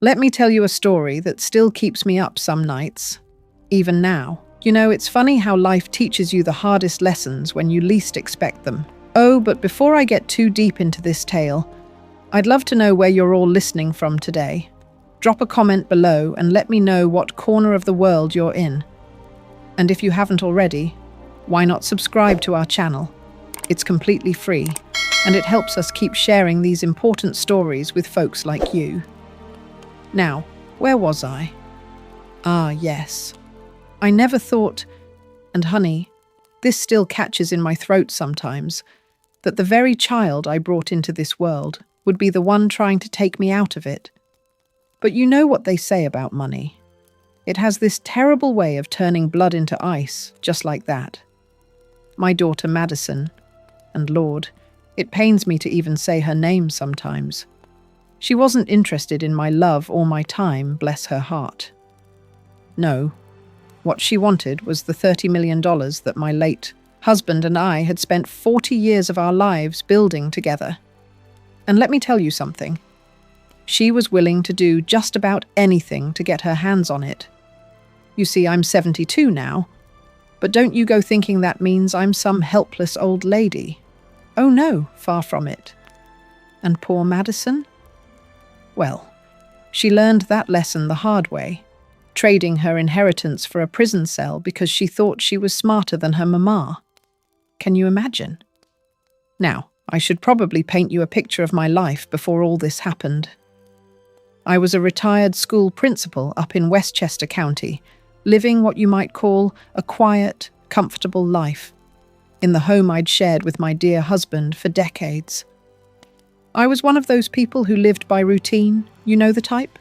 Let me tell you a story that still keeps me up some nights, even now. You know, it's funny how life teaches you the hardest lessons when you least expect them. Oh, but before I get too deep into this tale, I'd love to know where you're all listening from today. Drop a comment below and let me know what corner of the world you're in. And if you haven't already, why not subscribe to our channel? It's completely free, and it helps us keep sharing these important stories with folks like you. Now, where was I? Ah, yes. I never thought, and honey, this still catches in my throat sometimes, that the very child I brought into this world would be the one trying to take me out of it. But you know what they say about money. It has this terrible way of turning blood into ice, just like that. My daughter Madison, and Lord, it pains me to even say her name sometimes. She wasn't interested in my love or my time, bless her heart. No, what she wanted was the $30 million that my late husband and I had spent 40 years of our lives building together. And let me tell you something. She was willing to do just about anything to get her hands on it. You see, I'm 72 now, but don't you go thinking that means I'm some helpless old lady. Oh no, far from it. And poor Madison? Well, she learned that lesson the hard way, trading her inheritance for a prison cell because she thought she was smarter than her mama. Can you imagine? Now, I should probably paint you a picture of my life before all this happened. I was a retired school principal up in Westchester County, living what you might call a quiet, comfortable life, in the home I'd shared with my dear husband for decades. I was one of those people who lived by routine, you know the type?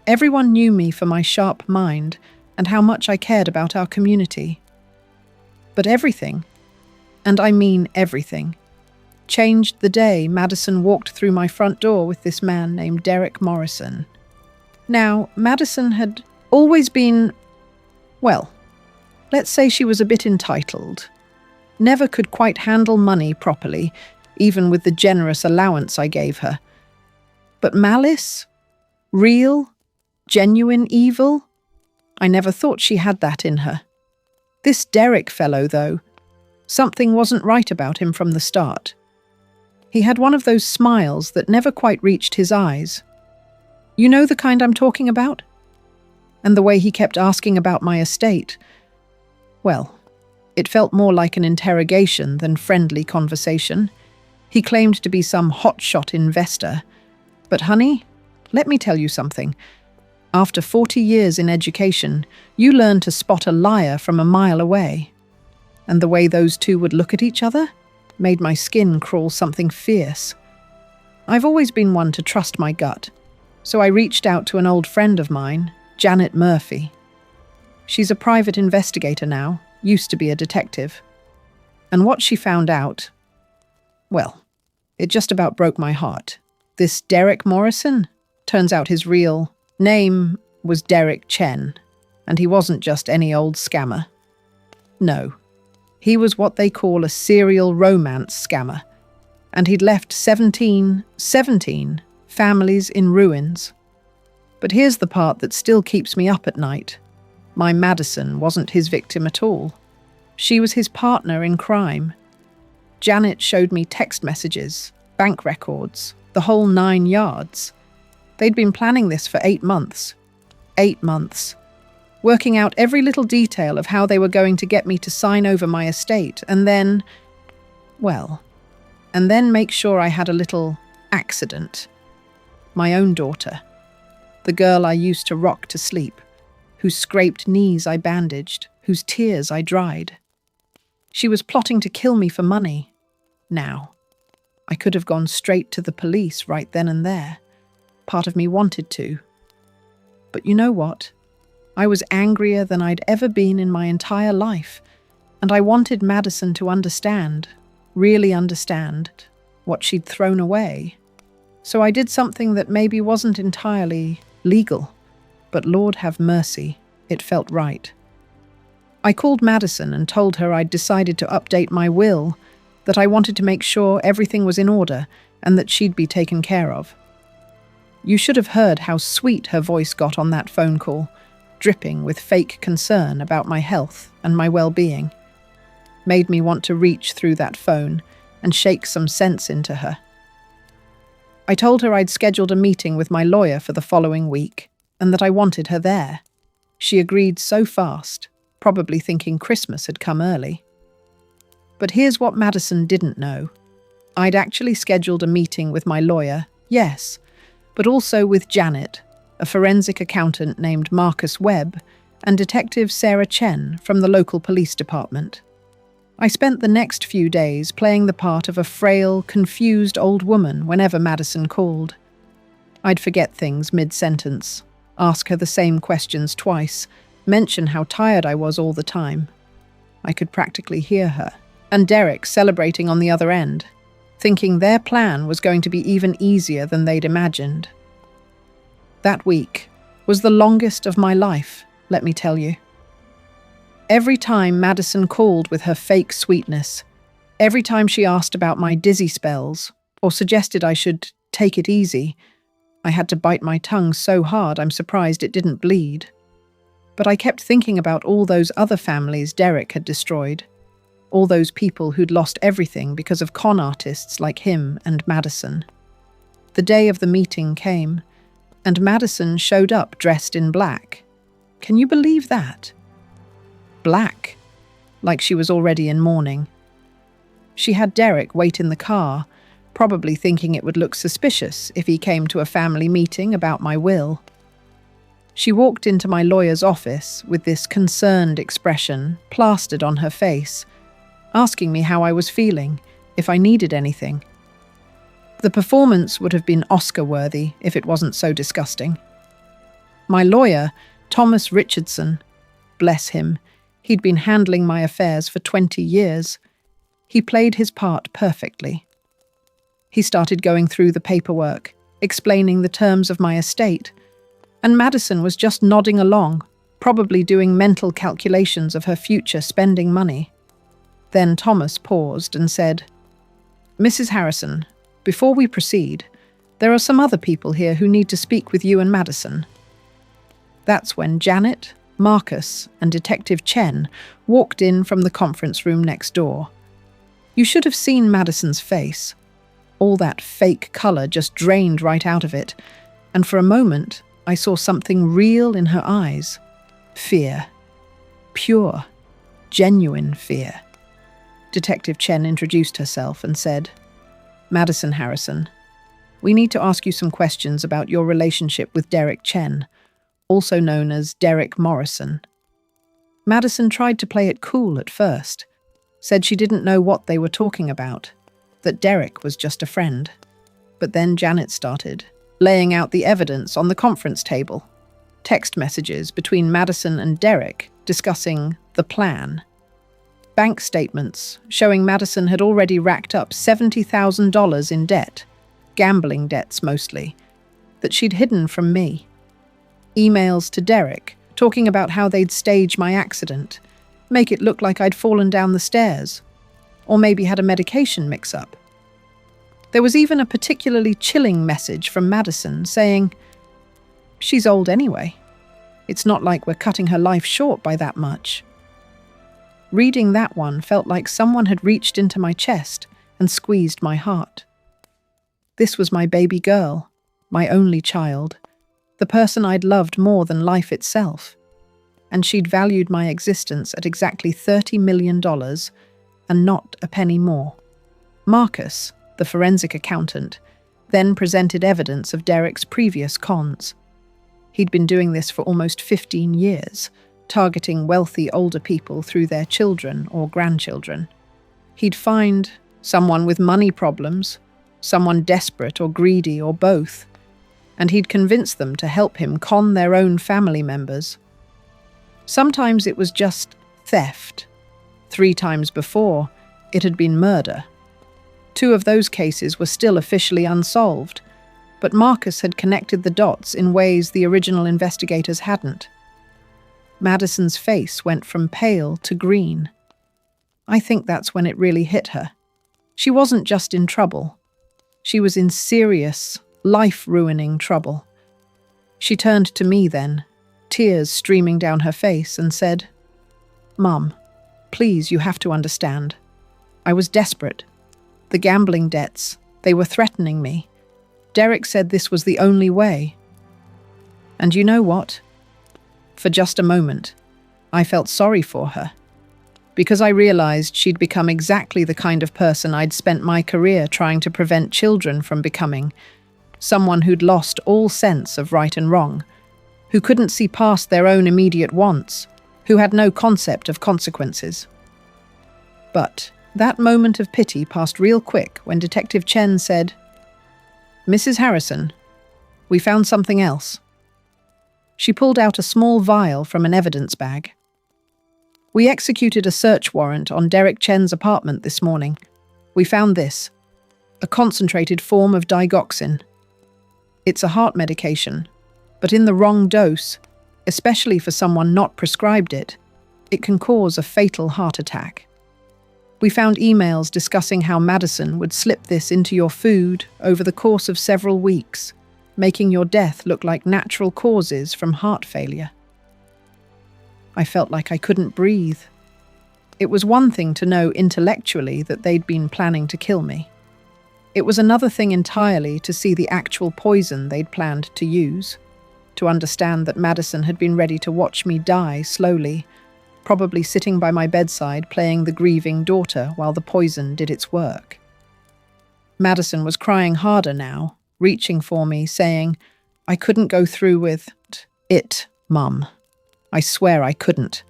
Everyone knew me for my sharp mind and how much I cared about our community. But everything, and I mean everything, changed the day Madison walked through my front door with this man named Derek Morrison. Now, Madison had always been, well, let's say she was a bit entitled. Never could quite handle money properly, even with the generous allowance I gave her. But malice? Real? Genuine evil? I never thought she had that in her. This Derek fellow, though, something wasn't right about him from the start. He had one of those smiles that never quite reached his eyes. You know the kind I'm talking about? And the way he kept asking about my estate. Well, it felt more like an interrogation than friendly conversation. He claimed to be some hotshot investor. But honey, let me tell you something. After 40 years in education, you learn to spot a liar from a mile away. And the way those two would look at each other made my skin crawl something fierce. I've always been one to trust my gut, so I reached out to an old friend of mine, Janet Murphy. She's a private investigator now, used to be a detective. And what she found out, well, it just about broke my heart. This Derek Morrison, turns out his real name was Derek Chen, and he wasn't just any old scammer. No, he was what they call a serial romance scammer, and he'd left 17 families in ruins. But here's the part that still keeps me up at night. My Madison wasn't his victim at all. She was his partner in crime. Janet showed me text messages, bank records, the whole 9 yards. They'd been planning this for 8 months. 8 months. Working out every little detail of how they were going to get me to sign over my estate and then make sure I had a little accident. My own daughter. The girl I used to rock to sleep, whose scraped knees I bandaged, whose tears I dried. She was plotting to kill me for money. Now, I could have gone straight to the police right then and there. Part of me wanted to. But you know what? I was angrier than I'd ever been in my entire life, and I wanted Madison to understand, really understand, what she'd thrown away. So I did something that maybe wasn't entirely legal, but Lord have mercy, it felt right. I called Madison and told her I'd decided to update my will, that I wanted to make sure everything was in order and that she'd be taken care of. You should have heard how sweet her voice got on that phone call, dripping with fake concern about my health and my well-being. Made me want to reach through that phone and shake some sense into her. I told her I'd scheduled a meeting with my lawyer for the following week and that I wanted her there. She agreed so fast, probably thinking Christmas had come early. But here's what Madison didn't know. I'd actually scheduled a meeting with my lawyer, yes, but also with Janet, a forensic accountant named Marcus Webb, and Detective Sarah Chen from the local police department. I spent the next few days playing the part of a frail, confused old woman whenever Madison called. I'd forget things mid-sentence, ask her the same questions twice, mention how tired I was all the time. I could practically hear her, and Derek celebrating on the other end, thinking their plan was going to be even easier than they'd imagined. That week was the longest of my life, let me tell you. Every time Madison called with her fake sweetness, every time she asked about my dizzy spells or suggested I should take it easy, I had to bite my tongue so hard I'm surprised it didn't bleed. But I kept thinking about all those other families Derek had destroyed, all those people who'd lost everything because of con artists like him and Madison. The day of the meeting came, and Madison showed up dressed in black. Can you believe that? Black, like she was already in mourning. She had Derek wait in the car, probably thinking it would look suspicious if he came to a family meeting about my will. She walked into my lawyer's office with this concerned expression plastered on her face, asking me how I was feeling, if I needed anything. The performance would have been Oscar-worthy if it wasn't so disgusting. My lawyer, Thomas Richardson, bless him, he'd been handling my affairs for 20 years. He played his part perfectly. He started going through the paperwork, explaining the terms of my estate, and Madison was just nodding along, probably doing mental calculations of her future spending money. Then Thomas paused and said, "Mrs. Harrison, before we proceed, there are some other people here who need to speak with you and Madison." That's when Janet, Marcus, and Detective Chen walked in from the conference room next door. You should have seen Madison's face. All that fake color just drained right out of it, and for a moment I saw something real in her eyes. Fear. Pure, genuine fear. Detective Chen introduced herself and said, "Madison Harrison, we need to ask you some questions about your relationship with Derek Chen, also known as Derek Morrison." Madison tried to play it cool at first, said she didn't know what they were talking about, that Derek was just a friend. But then Janet started, laying out the evidence on the conference table. Text messages between Madison and Derek discussing the plan. Bank statements showing Madison had already racked up $70,000 in debt, gambling debts mostly, that she'd hidden from me. Emails to Derek talking about how they'd stage my accident, make it look like I'd fallen down the stairs, or maybe had a medication mix-up. There was even a particularly chilling message from Madison saying, "She's old anyway. It's not like we're cutting her life short by that much." Reading that one felt like someone had reached into my chest and squeezed my heart. This was my baby girl, my only child, the person I'd loved more than life itself, and she'd valued my existence at exactly $30 million and not a penny more. Marcus, the forensic accountant, then presented evidence of Derek's previous cons. He'd been doing this for almost 15 years, targeting wealthy older people through their children or grandchildren. He'd find someone with money problems, someone desperate or greedy or both, and he'd convince them to help him con their own family members. Sometimes it was just theft. 3 times before, it had been murder. 2 of those cases were still officially unsolved, but Marcus had connected the dots in ways the original investigators hadn't. Madison's face went from pale to green. I think that's when it really hit her. She wasn't just in trouble. She was in serious, life-ruining trouble. She turned to me then, tears streaming down her face, and said, "Mum, please, you have to understand. I was desperate. The gambling debts, they were threatening me. Derek said this was the only way." And you know what? For just a moment, I felt sorry for her, because I realized she'd become exactly the kind of person I'd spent my career trying to prevent children from becoming, someone who'd lost all sense of right and wrong, who couldn't see past their own immediate wants, who had no concept of consequences. But that moment of pity passed real quick when Detective Chen said, "Mrs. Harrison, we found something else." She pulled out a small vial from an evidence bag. "We executed a search warrant on Derek Chen's apartment this morning. We found this, a concentrated form of digoxin. It's a heart medication, but in the wrong dose, especially for someone not prescribed it, it can cause a fatal heart attack. We found emails discussing how Madison would slip this into your food over the course of several weeks, making your death look like natural causes from heart failure." I felt like I couldn't breathe. It was one thing to know intellectually that they'd been planning to kill me. It was another thing entirely to see the actual poison they'd planned to use, to understand that Madison had been ready to watch me die slowly, probably sitting by my bedside playing the grieving daughter while the poison did its work. Madison was crying harder now, reaching for me, saying, "I couldn't go through with it, Mum. I swear I couldn't.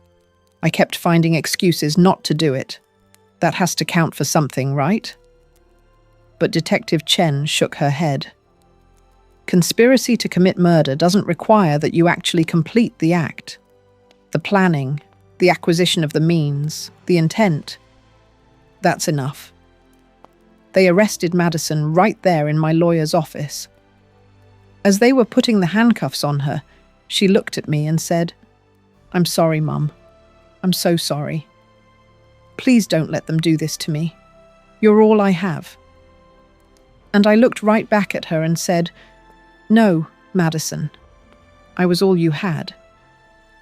I kept finding excuses not to do it. That has to count for something, right?" But Detective Chen shook her head. "Conspiracy to commit murder doesn't require that you actually complete the act. The planning, the acquisition of the means, the intent, that's enough." They arrested Madison right there in my lawyer's office. As they were putting the handcuffs on her, she looked at me and said, "I'm sorry, Mum. I'm so sorry. Please don't let them do this to me. You're all I have." And I looked right back at her and said, "No, Madison. I was all you had.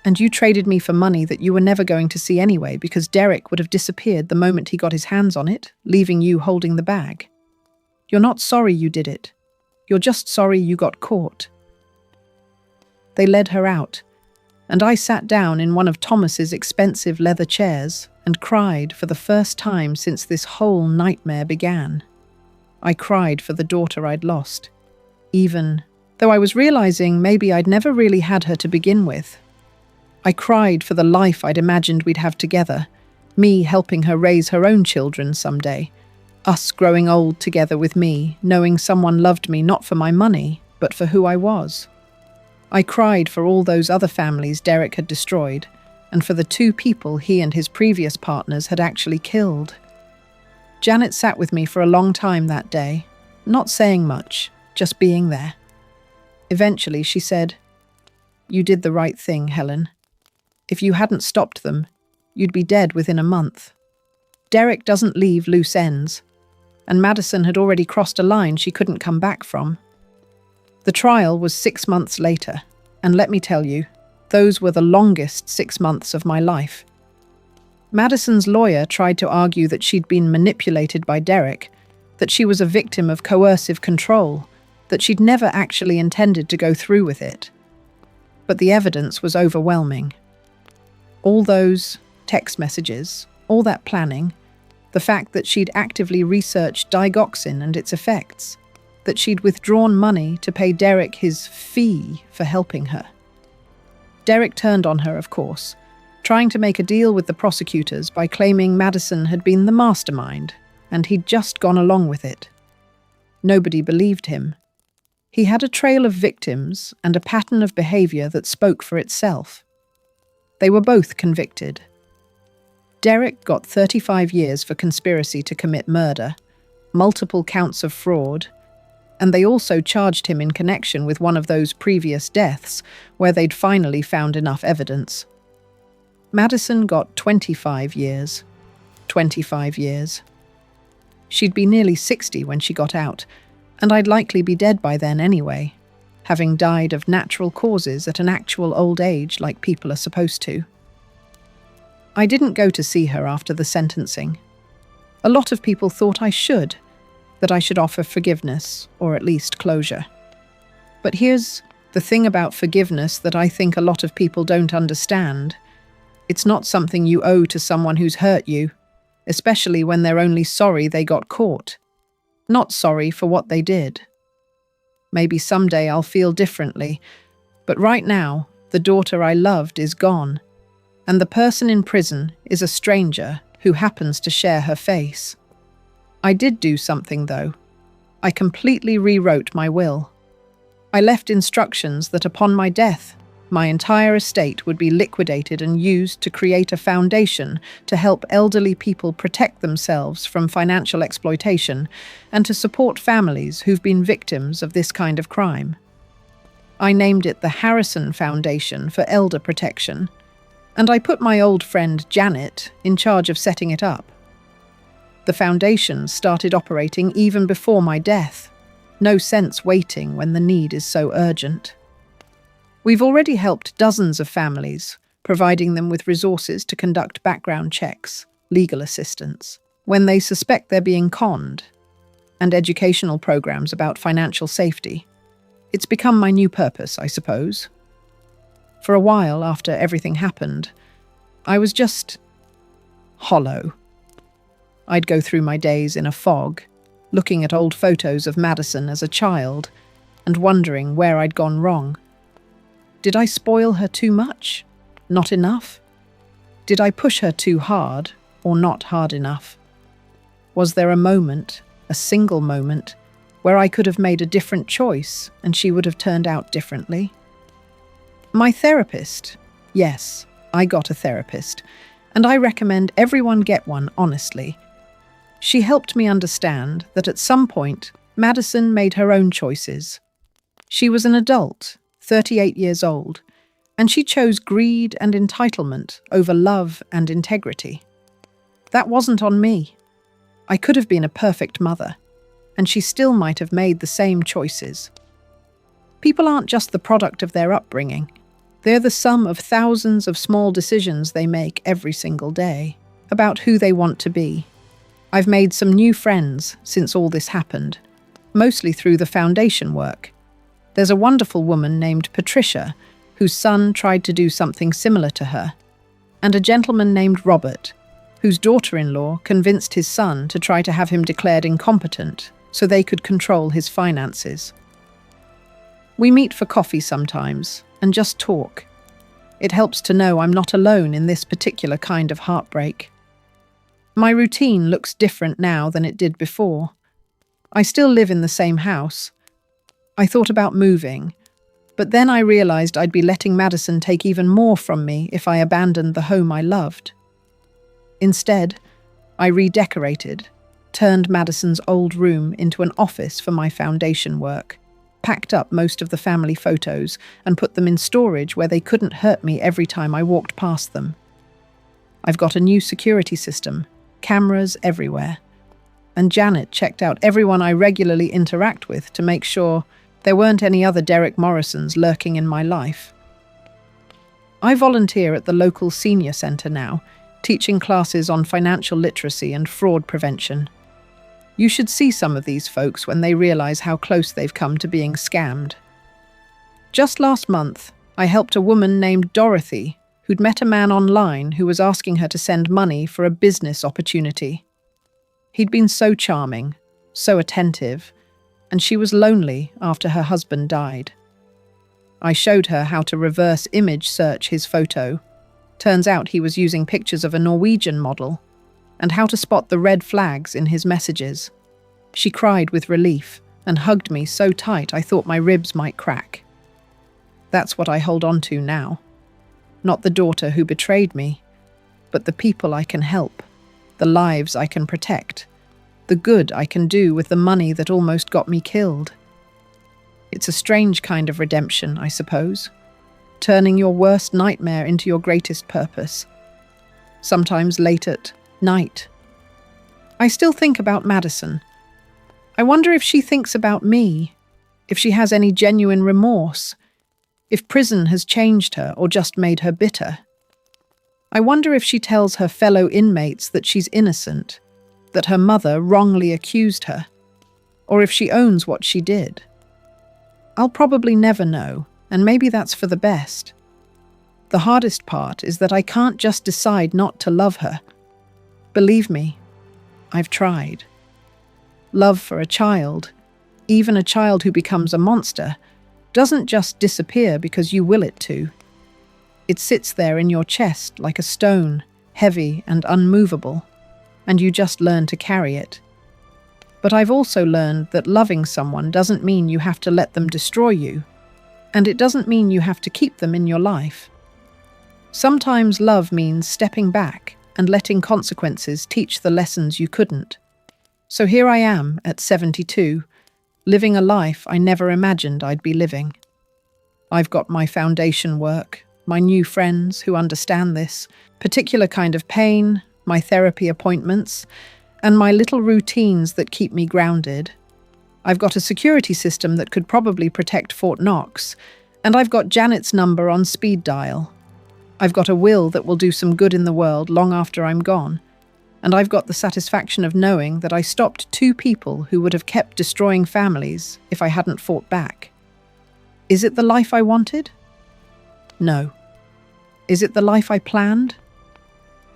And you traded me for money that you were never going to see anyway, because Derek would have disappeared the moment he got his hands on it, leaving you holding the bag. You're not sorry you did it. You're just sorry you got caught." They led her out, and I sat down in one of Thomas's expensive leather chairs and cried for the first time since this whole nightmare began. I cried for the daughter I'd lost, even though I was realizing maybe I'd never really had her to begin with. I cried for the life I'd imagined we'd have together, me helping her raise her own children someday, us growing old together with me, knowing someone loved me not for my money, but for who I was. I cried for all those other families Derek had destroyed, and for the 2 people he and his previous partners had actually killed. Janet sat with me for a long time that day, not saying much, just being there. Eventually she said, "You did the right thing, Helen. If you hadn't stopped them, you'd be dead within a month. Derek doesn't leave loose ends, and Madison had already crossed a line she couldn't come back from." The trial was 6 months later, and let me tell you, those were the longest 6 months of my life. Madison's lawyer tried to argue that she'd been manipulated by Derek, that she was a victim of coercive control, that she'd never actually intended to go through with it. But the evidence was overwhelming. All those text messages, all that planning, the fact that she'd actively researched digoxin and its effects, that she'd withdrawn money to pay Derek his fee for helping her. Derek turned on her, of course, trying to make a deal with the prosecutors by claiming Madison had been the mastermind, and he'd just gone along with it. Nobody believed him. He had a trail of victims and a pattern of behavior that spoke for itself. They were both convicted. Derek got 35 years for conspiracy to commit murder, multiple counts of fraud, and they also charged him in connection with one of those previous deaths where they'd finally found enough evidence. Madison got 25 years. 25 years. She'd be nearly 60 when she got out, and I'd likely be dead by then anyway. having died of natural causes at an actual old age like people are supposed to. I didn't go to see her after the sentencing. A lot of people thought I should, that I should offer forgiveness, or at least closure. But here's the thing about forgiveness that I think a lot of people don't understand. It's not something you owe to someone who's hurt you, especially when they're only sorry they got caught, not sorry for what they did. Maybe someday I'll feel differently, but right now, the daughter I loved is gone, and the person in prison is a stranger who happens to share her face. I did do something, though. I completely rewrote my will. I left instructions that upon my death, my entire estate would be liquidated and used to create a foundation to help elderly people protect themselves from financial exploitation and to support families who've been victims of this kind of crime. I named it the Harrison Foundation for Elder Protection, and I put my old friend Janet in charge of setting it up. The foundation started operating even before my death. No sense waiting when the need is so urgent. We've already helped dozens of families, providing them with resources to conduct background checks, legal assistance, when they suspect they're being conned, and educational programs about financial safety. It's become my new purpose, I suppose. For a while after everything happened, I was just hollow. I'd go through my days in a fog, looking at old photos of Madison as a child and wondering where I'd gone wrong. Did I spoil her too much? Not enough? Did I push her too hard or not hard enough? Was there a moment, a single moment, where I could have made a different choice and she would have turned out differently? My therapist. Yes, I got a therapist, and I recommend everyone get one, honestly. She helped me understand that at some point, Madison made her own choices. She was an adult, 38 years old, and she chose greed and entitlement over love and integrity. That wasn't on me. I could have been a perfect mother, and she still might have made the same choices. People aren't just the product of their upbringing. They're the sum of thousands of small decisions they make every single day about who they want to be. I've made some new friends since all this happened, mostly through the foundation work. There's a wonderful woman named Patricia, whose son tried to do something similar to her, and a gentleman named Robert, whose daughter-in-law convinced his son to try to have him declared incompetent so they could control his finances. We meet for coffee sometimes and just talk. It helps to know I'm not alone in this particular kind of heartbreak. My routine looks different now than it did before. I still live in the same house. I thought about moving, but then I realized I'd be letting Madison take even more from me if I abandoned the home I loved. Instead, I redecorated, turned Madison's old room into an office for my foundation work, packed up most of the family photos and put them in storage where they couldn't hurt me every time I walked past them. I've got a new security system, cameras everywhere, and Janet checked out everyone I regularly interact with to make sure there weren't any other Derek Morrisons lurking in my life. I volunteer at the local senior centre now, teaching classes on financial literacy and fraud prevention. You should see some of these folks when they realise how close they've come to being scammed. Just last month, I helped a woman named Dorothy who'd met a man online who was asking her to send money for a business opportunity. He'd been so charming, so attentive, and she was lonely after her husband died. I showed her how to reverse image search his photo. Turns out he was using pictures of a Norwegian model, and how to spot the red flags in his messages. She cried with relief and hugged me so tight I thought my ribs might crack. That's what I hold on to now. Not the daughter who betrayed me, but the people I can help, the lives I can protect, the good I can do with the money that almost got me killed. It's a strange kind of redemption, I suppose, turning your worst nightmare into your greatest purpose. Sometimes late at night. I still think about Madison. I wonder if she thinks about me. if she has any genuine remorse, if prison has changed her or just made her bitter. I wonder if she tells her fellow inmates that she's innocent, that her mother wrongly accused her, or if she owns what she did. I'll probably never know, and maybe that's for the best. The hardest part is that I can't just decide not to love her. Believe me, I've tried. Love for a child, even a child who becomes a monster, doesn't just disappear because you will it to. It sits there in your chest like a stone, heavy and unmovable, and you just learn to carry it. But I've also learned that loving someone doesn't mean you have to let them destroy you, and it doesn't mean you have to keep them in your life. Sometimes love means stepping back and letting consequences teach the lessons you couldn't. So here I am at 72, living a life I never imagined I'd be living. I've got my foundation work, my new friends who understand this particular kind of pain, my therapy appointments, and my little routines that keep me grounded. I've got a security system that could probably protect Fort Knox, and I've got Janet's number on speed dial. I've got a will that will do some good in the world long after I'm gone, and I've got the satisfaction of knowing that I stopped 2 people who would have kept destroying families if I hadn't fought back. Is it the life I wanted? No. Is it the life I planned?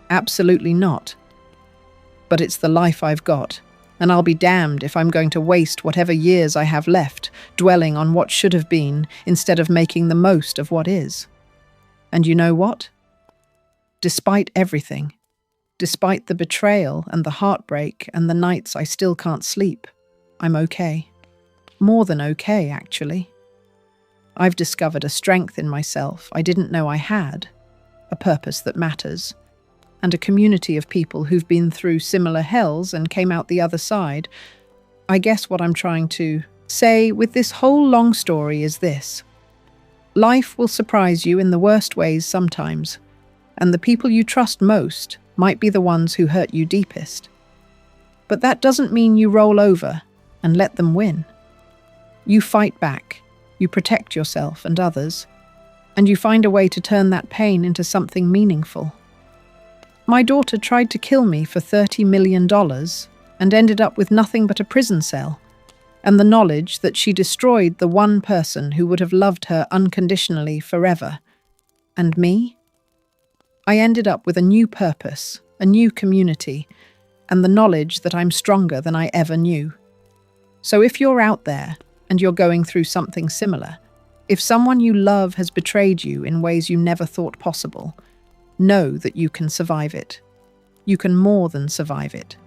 Absolutely not. But it's the life I've got, and I'll be damned if I'm going to waste whatever years I have left dwelling on what should have been instead of making the most of what is. And you know what? Despite everything, despite the betrayal and the heartbreak and the nights I still can't sleep, I'm okay. More than okay, actually. I've discovered a strength in myself I didn't know I had, a purpose that matters, and a community of people who've been through similar hells and came out the other side. I guess what I'm trying to say with this whole long story is this. Life will surprise you in the worst ways sometimes, and the people you trust most might be the ones who hurt you deepest. But that doesn't mean you roll over and let them win. You fight back, you protect yourself and others, and you find a way to turn that pain into something meaningful. My daughter tried to kill me for $30 million and ended up with nothing but a prison cell, and the knowledge that she destroyed the one person who would have loved her unconditionally forever. And me? I ended up with a new purpose, a new community, and the knowledge that I'm stronger than I ever knew. So if you're out there and you're going through something similar, if someone you love has betrayed you in ways you never thought possible, know that you can survive it. You can more than survive it.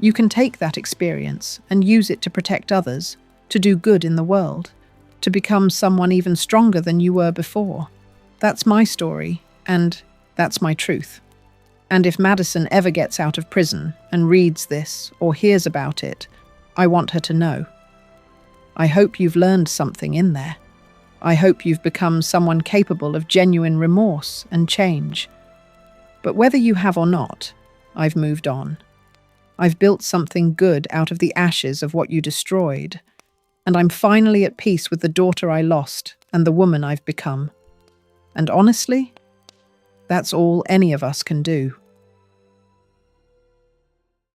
You can take that experience and use it to protect others, to do good in the world, to become someone even stronger than you were before. That's my story, and that's my truth. And if Madison ever gets out of prison and reads this or hears about it, I want her to know. I hope you've learned something in there. I hope you've become someone capable of genuine remorse and change. But whether you have or not, I've moved on. I've built something good out of the ashes of what you destroyed, and I'm finally at peace with the daughter I lost and the woman I've become. And honestly, that's all any of us can do.